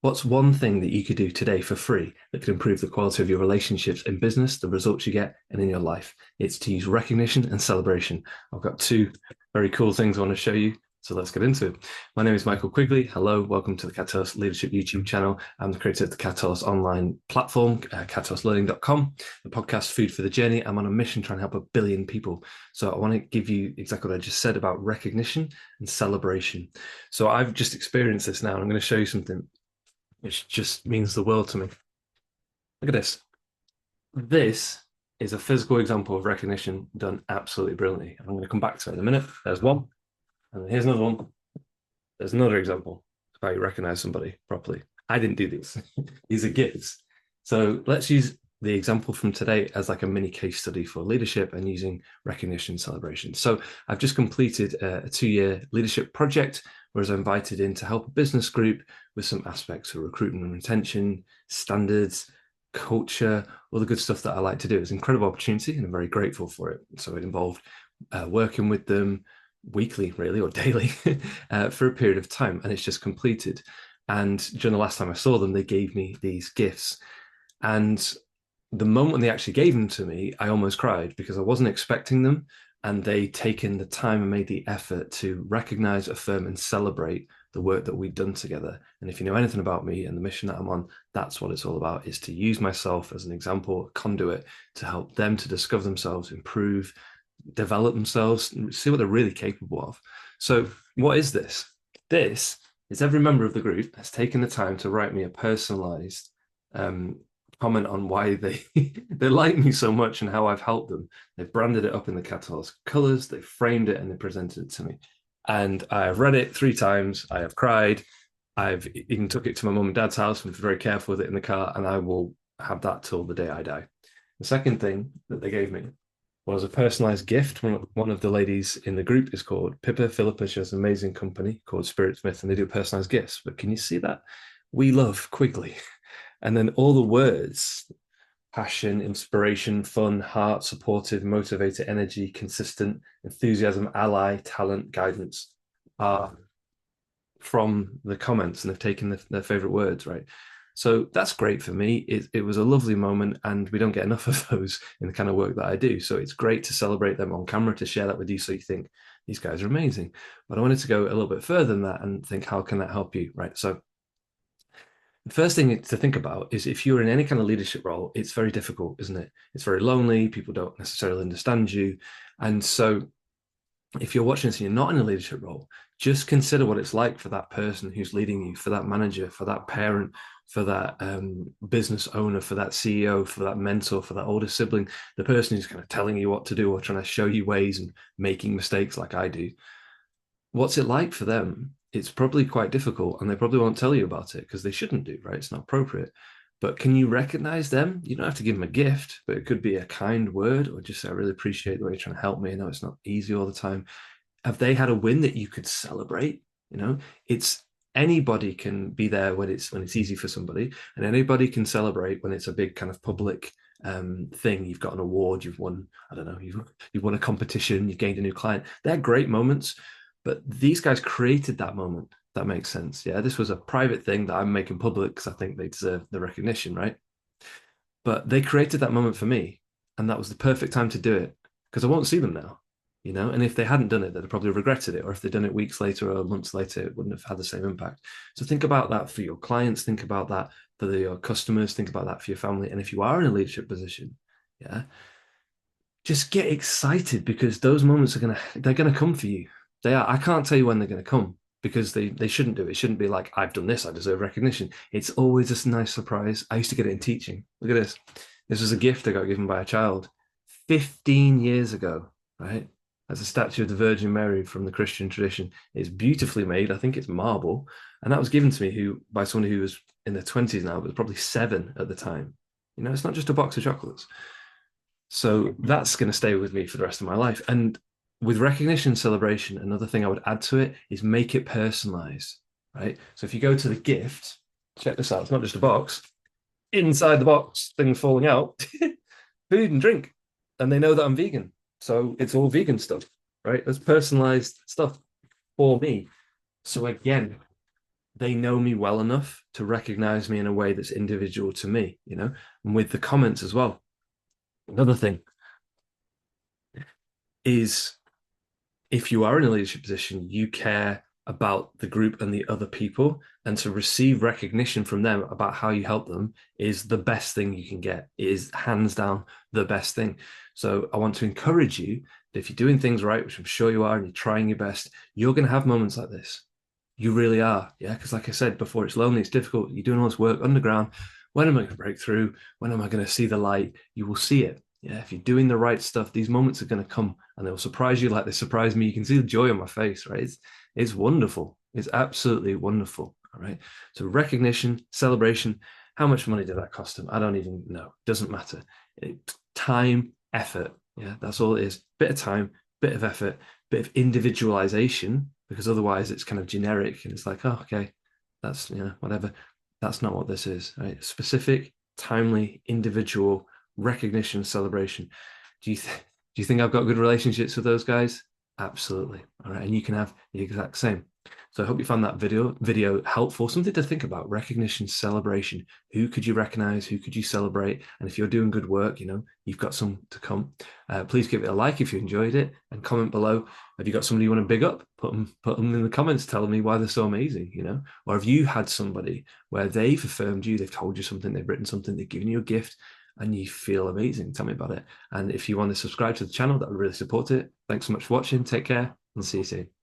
What's one thing that you could do today for free that could improve the quality of your relationships in business, the results you get, and in your life? It's to use recognition and celebration. I've got two very cool things I want to show you. So let's get into it. My name is Michael Quigley. Hello, welcome to the Catalyst Leadership YouTube channel. I'm the creator of the Catalyst online platform, catalystlearning.com, the podcast Food for the Journey. I'm on a mission trying to help 1 billion people. So I want to give you exactly what I just said about recognition and celebration. So I've just experienced this now, and I'm going to show you something which just means the world to me. Look at this. This is a physical example of recognition done absolutely brilliantly. I'm going to come back to it in a minute. There's one, and here's another one. There's another example of how you recognize somebody properly. I didn't do these. These are gifts. So let's use the example from today as like a mini case study for leadership and using recognition celebration. So I've just completed a 2-year leadership project where I was invited in to help a business group with some aspects of recruitment and retention, standards, culture, all the good stuff that I like to do. It's an incredible opportunity and I'm very grateful for it. So it involved working with them weekly, really, or daily for a period of time. And it's just completed. And during the last time I saw them, they gave me these gifts. And the moment they actually gave them to me, I almost cried because I wasn't expecting them. And they'd taken the time and made the effort to recognize, affirm, and celebrate the work that we'd done together. And if you know anything about me and the mission that I'm on, that's what it's all about, is to use myself as an example, a conduit to help them to discover themselves, improve, develop themselves, see what they're really capable of. So what is this? This is every member of the group has taken the time to write me a personalized comment on why they they like me so much and how I've helped them. They've branded it up in the Catalyst colors, they framed it, and they presented it to me. And I have read it 3 times. I have cried. I've even took it to my mum and dad's house and was very careful with it in the car, and I will have that till the day I die. The second thing that they gave me was a personalized gift. One of the ladies in the group is called Pippa Philippa. She has an amazing company called Spirit Smith, and they do personalized gifts. But can you see that? We love Quigley. And then all the words: passion, inspiration, fun, heart, supportive, motivated, energy, consistent, enthusiasm, ally, talent, guidance are from the comments, and they've taken their favorite words, right? So that's great for me. It was a lovely moment, and we don't get enough of those in the kind of work that I do. So it's great to celebrate them on camera, to share that with you so you think these guys are amazing. But I wanted to go a little bit further than that and think, how can that help you, right? So the first thing to think about is, if you're in any kind of leadership role, it's very difficult, isn't it? It's very lonely. People don't necessarily understand you. And so if you're watching this and you're not in a leadership role, just consider what it's like for that person who's leading you, for that manager, for that parent, for that business owner, for that CEO, for that mentor, for that older sibling, the person who's kind of telling you what to do or trying to show you ways and making mistakes like I do. What's it like for them? It's probably quite difficult, and they probably won't tell you about it because they shouldn't do, right? It's not appropriate. But can you recognize them? You don't have to give them a gift, but it could be a kind word, or just say, I really appreciate the way you're trying to help me. I know it's not easy all the time. Have they had a win that you could celebrate? You know, it's anybody can be there when it's easy for somebody, and anybody can celebrate when it's a big kind of public thing. You've got an award, you've won, I don't know, you've won a competition, you've gained a new client. They're great moments, but these guys created that moment. That makes sense. Yeah, this was a private thing that I'm making public because I think they deserve the recognition, right? But they created that moment for me, and that was the perfect time to do it because I won't see them now, you know. And if they hadn't done it, they'd have probably regretted it, or if they'd done it weeks later or months later, it wouldn't have had the same impact. So think about that for your clients, think about that for your customers, think about that for your family. And if you are in a leadership position, yeah, just get excited because those moments they're gonna come for you. They are. I can't tell you when they're gonna come because they shouldn't do. It shouldn't be like, I've done this, I deserve recognition. It's always just a nice surprise. I used to get it in teaching. Look at this. This was a gift I got given by a child 15 years ago, right? That's a statue of the Virgin Mary from the Christian tradition. It's beautifully made. I think it's marble. And that was given to me by someone who was in their 20s now, but was probably 7 at the time. You know, it's not just a box of chocolates. So that's going to stay with me for the rest of my life. And with recognition celebration, another thing I would add to it is make it personalized, right? So if you go to the gift, check this out. It's not just a box. Inside the box, things falling out, food and drink. And they know that I'm vegan. So it's all vegan stuff, right? It's personalized stuff for me. So again, they know me well enough to recognize me in a way that's individual to me, and with the comments as well. Another thing is, if you are in a leadership position, you care about the group and the other people, and to receive recognition from them about how you help them is the best thing you can get. It is hands down the best thing. So I want to encourage you that if you're doing things right, which I'm sure you are, and you're trying your best, you're going to have moments like this. You really are. Yeah. Because like I said before, it's lonely, it's difficult. You're doing all this work underground. When am I going to break through? When am I going to see the light? You will see it. Yeah. If you're doing the right stuff, these moments are going to come and they'll surprise you like they surprised me. You can see the joy on my face, right? It's wonderful. It's absolutely wonderful. All right. So recognition, celebration. How much money did that cost them? I don't even know. Doesn't matter. Time, effort. Yeah, that's all it is. Bit of time, bit of effort, bit of individualization, because otherwise it's kind of generic and it's like, oh, okay, that's, whatever. That's not what this is, right? Specific, timely, individual recognition, celebration. Do you think I've got good relationships with those guys? Absolutely. All right. And you can have the exact same. So I hope you found that video helpful, something to think about: recognition, celebration. Who could you recognize? Who could you celebrate? And if you're doing good work, you've got some to come. Please give it a like if you enjoyed it, and comment below. Have you got somebody you want to big up? Put them in the comments telling me why they're so amazing, Or have you had somebody where they've affirmed you, they've told you something, they've written something, they've given you a gift, and you feel amazing? Tell me about it. And if you want to subscribe to the channel, that would really support it. Thanks so much for watching. Take care and see you soon.